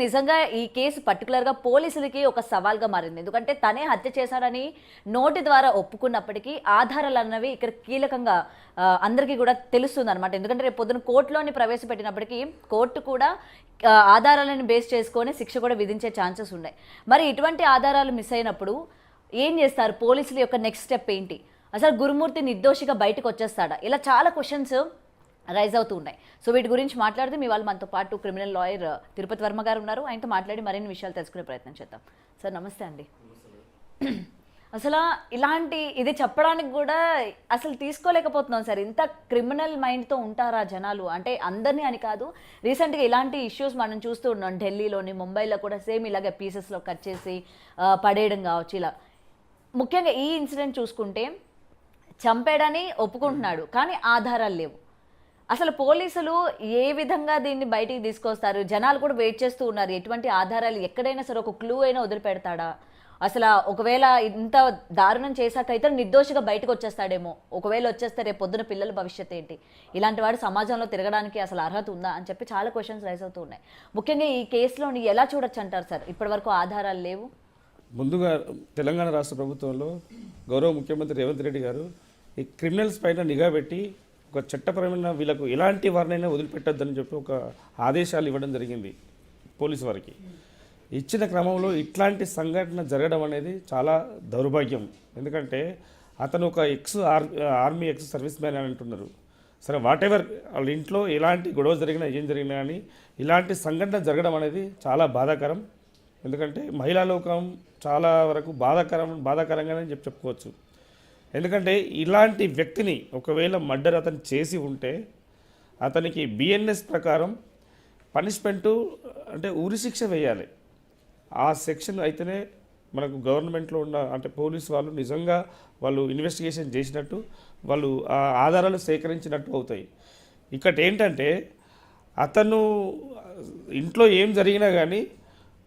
నిజంగా ఈ కేసు పర్టికులర్‌గా పోలీసులకి ఒక సవాల్‌గా మారింది. ఎందుకంటే తనే హత్య చేశాడని నోటి ద్వారా ఒప్పుకున్నప్పటికీ ఆధారాలన్నవి ఇక్కడ కీలకంగా అందరికీ కూడా తెలుస్తుందనమాట. ఎందుకంటే రేపు పొద్దున కోర్టులోని ప్రవేశపెట్టినప్పటికీ కోర్టు కూడా ఆధారాలను బేస్ చేసుకొని శిక్ష కూడా విధించే ఛాన్సెస్ ఉన్నాయి. మరి ఇటువంటి ఆధారాలు మిస్ అయినప్పుడు ఏం చేస్తారు? పోలీసుల యొక్క నెక్స్ట్ స్టెప్ ఏంటి? అసలు గురుమూర్తి నిర్దోషిగా బయటకొచ్చేస్తాడా? ఇలా చాలా క్వెషన్స్ రైజ్ అవుతూ ఉన్నాయి. సో వీటి గురించి మాట్లాడితే మీ వాళ్ళు మనతో పాటు క్రిమినల్ లాయర్ తిరుపతి వర్మ గారు ఉన్నారు. ఆయనతో మాట్లాడి మరిన్ని విషయాలు తెలుసుకునే ప్రయత్నం చేద్దాం. సార్ నమస్తే అండి. అసలు ఇలాంటి ఇది చెప్పడానికి కూడా అసలు తీసుకోలేకపోతున్నాం సార్. ఇంత క్రిమినల్ మైండ్తో ఉంటారా జనాలు? అంటే అందరినీ అని కాదు, రీసెంట్గా ఇలాంటి ఇష్యూస్ మనం చూస్తూ ఉన్నాం. ఢిల్లీలోని, ముంబైలో కూడా సేమ్ ఇలాగే పీసెస్లో కట్ చేసి పడేయడం కావచ్చు. ఇలా ముఖ్యంగా ఈ ఇన్సిడెంట్ చూసుకుంటే చంపాడని ఒప్పుకుంటున్నాడు, కానీ ఆధారాలు లేవు. అసలు పోలీసులు ఏ విధంగా దీన్ని బయటికి తీసుకొస్తారు? జనాలు కూడా వెయిట్ చేస్తూ ఉన్నారు. ఎటువంటి ఆధారాలు ఎక్కడైనా సరే ఒక క్లూ అయినా వదిలిపెడతాడా? అసలు ఒకవేళ ఇంత దారుణం చేశాక అయితే నిర్దోషిగా బయటకు వచ్చేస్తాడేమో. ఒకవేళ వచ్చేస్తే రేపు పొద్దున పిల్లల భవిష్యత్తు ఏంటి? ఇలాంటి వాడు సమాజంలో తిరగడానికి అసలు అర్హత ఉందా అని చెప్పి చాలా క్వశ్చన్స్ రైజ్ అవుతూ ఉన్నాయి. ముఖ్యంగా ఈ కేసులోని ఎలా చూడొచ్చు అంటారు సార్? ఇప్పటివరకు ఆధారాలు లేవు. ముందుగా తెలంగాణ రాష్ట్ర ప్రభుత్వంలో గౌరవ ముఖ్యమంత్రి రేవంత్ రెడ్డి గారు ఈ క్రిమినల్స్ పైన నిఘా పెట్టి ఒక చట్టపరమైన వీళ్ళకు ఎలాంటి వారినైనా వదిలిపెట్టొద్దని చెప్పి ఒక ఆదేశాలు ఇవ్వడం జరిగింది పోలీసు వారికి. ఇచ్చిన క్రమంలో ఇట్లాంటి సంఘటన జరగడం అనేది చాలా దౌర్భాగ్యం. ఎందుకంటే అతను ఒక ఆర్మీ ఎక్స్ సర్వీస్ మ్యాన్ అని అంటున్నారు. సరే, వాట్ ఎవర్ వాళ్ళ ఇంట్లో ఎలాంటి గొడవ జరిగినా ఏం జరిగినా కానీ ఇలాంటి సంఘటన జరగడం అనేది చాలా బాధాకరం. ఎందుకంటే మహిళా లోకం చాలా వరకు బాధాకరంగానే చెప్పుకోవచ్చు. ఎందుకంటే ఇలాంటి వ్యక్తిని ఒకవేళ మర్డర్ అతను చేసి ఉంటే అతనికి బిఎన్ఎస్ ప్రకారం పనిష్మెంటు అంటే ఉరిశిక్ష వేయాలి. ఆ సెక్షన్ అయితేనే మనకు గవర్నమెంట్లో ఉన్న అంటే పోలీసు వాళ్ళు నిజంగా వాళ్ళు ఇన్వెస్టిగేషన్ చేసినట్టు, వాళ్ళు ఆ ఆధారాలు సేకరించినట్టు అవుతాయి. ఇక్కడ ఏంటంటే అతను ఇంట్లో ఏం జరిగినా కానీ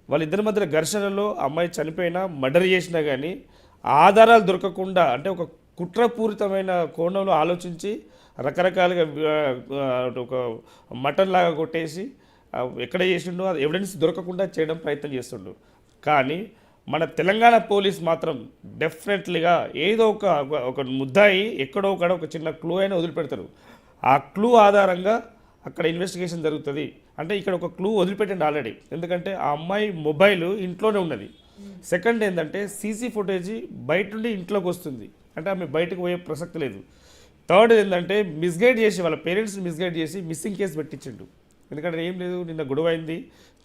వాళ్ళిద్దరి మధ్య ఘర్షణలో అమ్మాయి చనిపోయినా మర్డర్ చేసినా కానీ ఆధారాలు దొరకకుండా అంటే ఒక కుట్రపూరితమైన కోణంలో ఆలోచించి రకరకాలుగా ఒక మటన్ లాగా కొట్టేసి ఎక్కడ చేసిండో అది ఎవిడెన్స్ దొరకకుండా చేయడం ప్రయత్నం చేస్తుండు. కానీ మన తెలంగాణ పోలీస్ మాత్రం డెఫినెట్లీగా ఏదో ఒక ముద్దాయి ఎక్కడో ఒక చిన్న క్లూ అయినా వదిలిపెడతారు. ఆ క్లూ ఆధారంగా అక్కడ ఇన్వెస్టిగేషన్ జరుగుతుంది. అంటే ఇక్కడ ఒక క్లూ వదిలిపెట్టండి ఆల్రెడీ. ఎందుకంటే ఆ అమ్మాయి మొబైల్ ఇంట్లోనే ఉన్నది. సెకండ్ ఏంటంటే సీసీ ఫుటేజ్ బయట నుండి ఇంట్లోకి వస్తుంది. అంటే ఆమె బయటకు పోయే ప్రసక్తి లేదు. థర్డ్ ఏంటంటే మిస్గైడ్ చేసి వాళ్ళ పేరెంట్స్ని మిస్గైడ్ చేసి మిస్సింగ్ కేసు పెట్టించిండు. ఎందుకంటే ఏం లేదు, నిన్న గొడవ అయింది,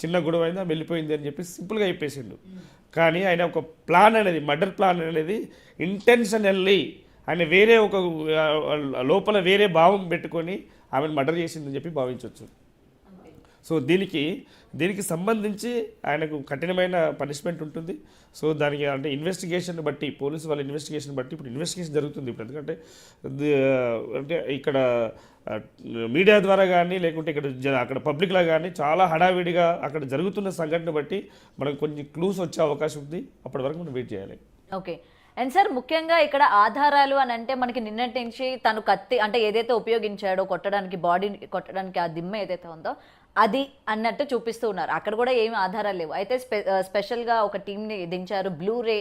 చిన్న గొడవ అయింది, ఆమె వెళ్ళిపోయింది అని చెప్పి సింపుల్గా చెప్పేసిండు. కానీ ఆయన ఒక ప్లాన్ అనేది, మర్డర్ ప్లాన్ అనేది ఇంటెన్షనల్లీ ఆయన వేరే ఒక లోపల వేరే భావం పెట్టుకొని ఆమెను మర్డర్ చేసిందని చెప్పి భావించవచ్చు. సో దీనికి సంబంధించి ఆయనకు కఠినమైన పనిష్మెంట్ ఉంటుంది. సో దానికి అంటే ఇన్వెస్టిగేషన్ బట్టి పోలీసు వాళ్ళ ఇన్వెస్టిగేషన్ బట్టి ఇప్పుడు ఇన్వెస్టిగేషన్ జరుగుతుంది. ఇప్పుడు ఎందుకంటే అంటే ఇక్కడ మీడియా ద్వారా కానీ లేకుంటే అక్కడ పబ్లిక్లో కానీ చాలా హడావిడిగా అక్కడ జరుగుతున్న సంఘటన బట్టి మనకు కొన్ని క్లూస్ వచ్చే అవకాశం ఉంది. అప్పటి వరకు మనం వెయిట్ చేయాలి. ఓకే. అండ్ సార్, ముఖ్యంగా ఇక్కడ ఆధారాలు అని అంటే మనకి నిన్నటి నుంచి తను కత్తి అంటే ఏదైతే ఉపయోగించాడో కొట్టడానికి, బాడీని కొట్టడానికి ఆ దిమ్మ ఏదైతే ఉందో అది అన్నట్టు చూపిస్తూ ఉన్నారు. అక్కడ కూడా ఏమి ఆధారాలు లేవు. అయితే స్పెషల్గా ఒక టీంని దించారు, బ్లూ రే,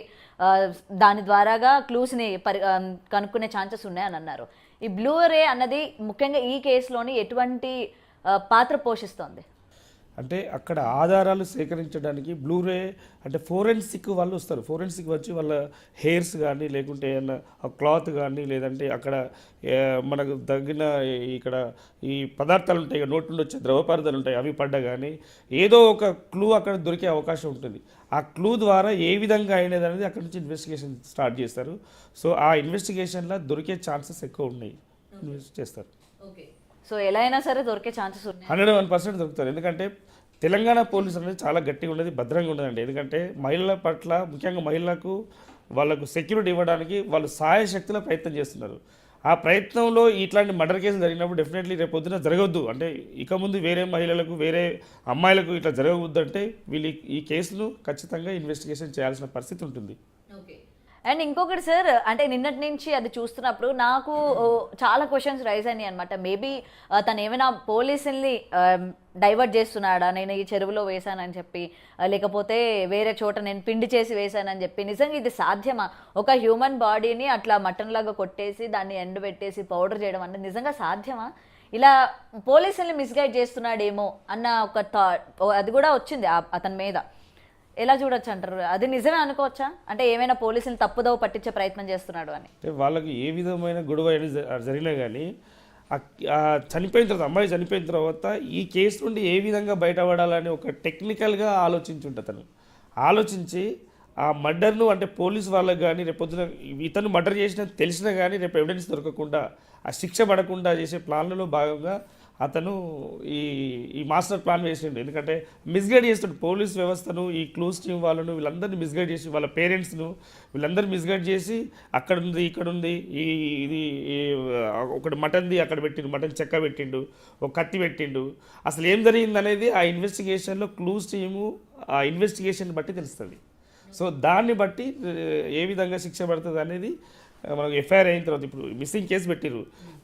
దాని ద్వారాగా క్లూస్ని కనుక్కునే ఛాన్సెస్ ఉన్నాయని అన్నారు. ఈ బ్లూ రే అన్నది ముఖ్యంగా ఈ కేసులోని ఎటువంటి పాత్ర పోషిస్తోంది? అంటే అక్కడ ఆధారాలు సేకరించడానికి బ్లూరే అంటే ఫోరెన్సిక్ వాళ్ళు వస్తారు. ఫోరెన్సిక్ వచ్చి వాళ్ళ హెయిర్స్ కానీ లేకుంటే ఏమన్నా క్లాత్ కానీ లేదంటే అక్కడ మనకు తగిన ఇక్కడ ఈ పదార్థాలు ఉంటాయి, నోటి నుండి వచ్చే ద్రవ పదార్థాలు ఉంటాయి, అవి పడ్డా కానీ ఏదో ఒక క్లూ అక్కడ దొరికే అవకాశం ఉంటుంది. ఆ క్లూ ద్వారా ఏ విధంగా అయినది అనేది అక్కడ నుంచి ఇన్వెస్టిగేషన్ స్టార్ట్ చేస్తారు. సో ఆ ఇన్వెస్టిగేషన్లో దొరికే ఛాన్సెస్ ఎక్కువ ఉన్నాయి, ఇన్వెస్ట్ చేస్తారు. సో ఎలా అయినా సరే దొరికే ఛాన్సెస్ ఉన్నాయి, 101% దొరుకుతారు. ఎందుకంటే తెలంగాణ పోలీసు అనేది చాలా గట్టిగా ఉండేది, భద్రంగా ఉండదండి. ఎందుకంటే మహిళల పట్ల ముఖ్యంగా మహిళలకు వాళ్ళకు సెక్యూరిటీ ఇవ్వడానికి వాళ్ళు సాయశక్తిలో ప్రయత్నం చేస్తున్నారు. ఆ ప్రయత్నంలో ఇట్లాంటి మర్డర్ కేసులు జరిగినప్పుడు డెఫినెట్లీ రేపు పొద్దున జరగవద్దు అంటే ఇక ముందు వేరే మహిళలకు వేరే అమ్మాయిలకు ఇట్లా జరగవద్దు అంటే వీళ్ళు ఈ కేసును ఖచ్చితంగా ఇన్వెస్టిగేషన్ చేయాల్సిన పరిస్థితి ఉంటుంది. అండ్ ఇంకొకటి సార్, అంటే నిన్నటి నుంచి అది చూస్తున్నప్పుడు నాకు చాలా క్వశ్చన్స్ రైజ్ అయినాయి అనమాట. మేబీ తను ఏమైనా పోలీసుల్ని డైవర్ట్ చేస్తున్నాడా, నేను ఈ చెరువులో వేశానని చెప్పి, లేకపోతే వేరే చోట నేను పిండి చేసి వేశానని చెప్పి. నిజంగా ఇది సాధ్యమా? ఒక హ్యూమన్ బాడీని అట్లా మటన్ లాగా కొట్టేసి దాన్ని ఎండబెట్టేసి పౌడర్ చేయడం అంటే నిజంగా సాధ్యమా? ఇలా పోలీసుల్ని మిస్గైడ్ చేస్తున్నాడేమో అన్న ఒక అది కూడా వచ్చింది అతని మీద. ఎలా చూడొచ్చు అంటారు? అది నిజమే అనుకోవచ్చా? అంటే ఏమైనా పోలీసులు తప్పుదోవ పట్టించే ప్రయత్నం చేస్తున్నాడు అని. అంటే వాళ్ళకి ఏ విధమైన గొడవ అయినా జరిగినా కానీ చనిపోయిన తర్వాత, అమ్మాయి చనిపోయిన తర్వాత ఈ కేసు నుండి ఏ విధంగా బయటపడాలని ఒక టెక్నికల్గా ఆలోచించుంట తను. ఆలోచించి ఆ మర్డర్ను, అంటే పోలీసు వాళ్ళకి కానీ రేపొద్దున ఇతను మర్డర్ చేసిన తెలిసినా కానీ రేపు ఎవిడెన్స్ దొరకకుండా, ఆ శిక్ష పడకుండా చేసే ప్లాన్లలో భాగంగా అతను ఈ మాస్టర్ ప్లాన్ వేసిండు. ఎందుకంటే మిస్గైడ్ చేస్తాడు పోలీస్ వ్యవస్థను, ఈ క్లూస్ టీమ్ వాళ్ళను, వీళ్ళందరినీ మిస్గైడ్ చేసి, వాళ్ళ పేరెంట్స్ను వీళ్ళందరినీ మిస్గైడ్ చేసి అక్కడ ఉంది ఇక్కడ ఉంది ఇది ఒకటి మటన్ది అక్కడ పెట్టిండు, మటన్ చెక్క పెట్టిండు, ఒక కత్తి పెట్టిండు. అసలు ఏం జరిగింది అనేది ఆ ఇన్వెస్టిగేషన్లో క్లూస్ టీము ఆ ఇన్వెస్టిగేషన్ బట్టి తెలుస్తుంది. సో దాన్ని బట్టి ఏ విధంగా శిక్ష పడుతుంది అనేది మనకు ఎఫ్ఐఆర్ అయిన తర్వాత, ఇప్పుడు మిస్సింగ్ కేసు పెట్టిరు,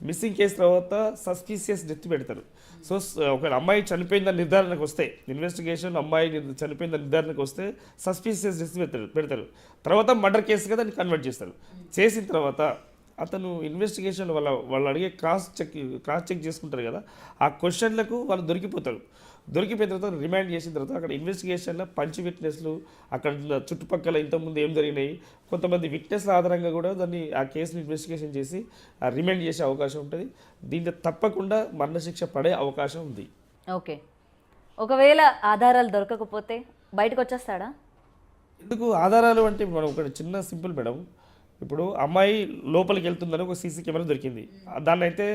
మిస్సింగ్ కేసు తర్వాత సస్పీషియస్ డెత్ పెడతారు. సో ఒకవేళ అమ్మాయి చనిపోయిందని నిర్ధారణకు వస్తే, ఇన్వెస్టిగేషన్ అమ్మాయి చనిపోయిందని నిర్ధారణకు వస్తే సస్పీషియస్ డెత్ పెడతారు. తర్వాత మర్డర్ కేసుగా దాన్ని కన్వర్ట్ చేస్తారు. చేసిన తర్వాత అతను ఇన్వెస్టిగేషన్ వాళ్ళు అడిగే క్రాస్ చెక్ చేసుకుంటారు కదా, ఆ క్వశ్చన్లకు వాళ్ళు దొరికిపోతారు. దొరికిపోయిన తర్వాత రిమాండ్ చేసిన తర్వాత అక్కడ ఇన్వెస్టిగేషన్లో పంచ్ విట్నెస్లు, అక్కడ చుట్టుపక్కల ఇంతకుముందు ఏం జరిగినాయి, కొంతమంది విట్నెస్ల ఆధారంగా కూడా దాన్ని ఆ కేసుని ఇన్వెస్టిగేషన్ చేసి రిమాండ్ చేసే అవకాశం ఉంటుంది. దీంట్లో తప్పకుండా మరణశిక్ష పడే అవకాశం ఉంది. ఓకే, ఒకవేళ ఆధారాలు దొరకకపోతే బయటకు వచ్చేస్తాడా? ఎందుకు ఆధారాలు అంటే మనం ఒకటి చిన్న సింపుల్ మేడం. ఇప్పుడు అమ్మాయి లోపలికి వెళ్తుందని ఒక సీసీ కెమెరా దొరికింది, దాన్ని అయితే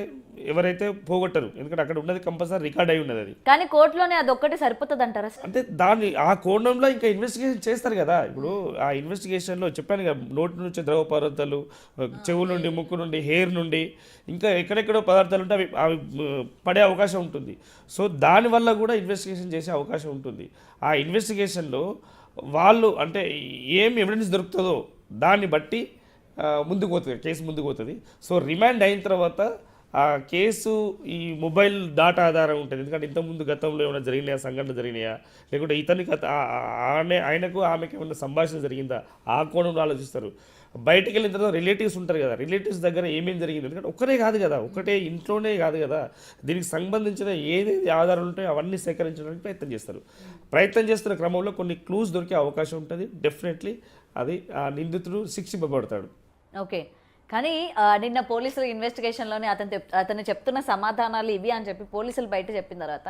ఎవరైతే పోగొట్టరు, ఎందుకంటే అక్కడ ఉన్నది కంపల్సరీ రికార్డ్ అయి ఉన్నది. అది కానీ కోర్టులోనే అది ఒక్కటి సరిపోతుంది అంటారా? అంటే దాన్ని ఆ కోణంలో ఇంకా ఇన్వెస్టిగేషన్ చేస్తారు కదా. ఇప్పుడు ఆ ఇన్వెస్టిగేషన్లో చెప్పాను కదా, నోటి నుంచి ద్రవ పదార్థాలు, చెవుల నుండి, ముక్కు నుండి, హెయిర్ నుండి, ఇంకా ఎక్కడెక్కడో పదార్థాలు ఉంటే అవి పడే అవకాశం ఉంటుంది. సో దానివల్ల కూడా ఇన్వెస్టిగేషన్ చేసే అవకాశం ఉంటుంది. ఆ ఇన్వెస్టిగేషన్లో వాళ్ళు అంటే ఏం ఎవిడెన్స్ దొరుకుతుందో దాన్ని బట్టి ముందుకు పోతుంది, కేసు ముందుకు పోతుంది. సో రిమాండ్ అయిన తర్వాత ఆ కేసు ఈ మొబైల్ డాటా ఆధారం ఉంటుంది. ఎందుకంటే ఇంతకుముందు గతంలో ఏమైనా జరిగినాయా, సంఘటన జరిగినాయా, లేకుంటే ఇతనికి ఆయనకు ఆమెకి ఏమైనా సంభాషణ జరిగిందా, ఆ కోణంలో ఆలోచిస్తారు. బయటికి వెళ్ళిన తర్వాత రిలేటివ్స్ ఉంటారు కదా, రిలేటివ్స్ దగ్గర ఏమేమి జరిగింది, ఎందుకంటే ఒక్కరే కాదు కదా, ఒకటే ఇంట్లోనే కాదు కదా, దీనికి సంబంధించిన ఏదేది ఆధారాలు ఉంటాయో అవన్నీ సేకరించడానికి ప్రయత్నం చేస్తున్న క్రమంలో కొన్ని క్లూస్ దొరికే అవకాశం ఉంటుంది. డెఫినెట్లీ అది ఆ నిందితుడు శిక్షింపబడతాడు. ఓకే, కానీ నిన్న పోలీసులు ఇన్వెస్టిగేషన్లోనే అతను చెప్తున్న సమాధానాలు ఇవి అని చెప్పి పోలీసులు బయట చెప్పిన తర్వాత,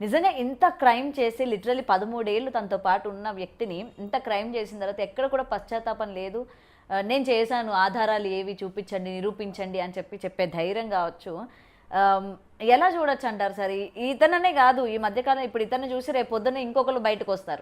నిజంగా ఇంత క్రైమ్ చేసి లిటరలీ 13 ఏళ్ళు తనతో పాటు ఉన్న వ్యక్తిని ఇంత క్రైమ్ చేసిన తర్వాత ఎక్కడ కూడా పశ్చాత్తాపం లేదు, నేను చేశాను, ఆధారాలు ఏవి చూపించండి, నిరూపించండి అని చెప్పే ధైర్యం కావచ్చు. ఎలా చూడొచ్చు అంటారు సార్? ఇతననే కాదు, ఈ మధ్యకాలం ఇప్పుడు ఇతన్ని చూసి రేపు పొద్దున్న ఇంకొకరు బయటకు వస్తారు.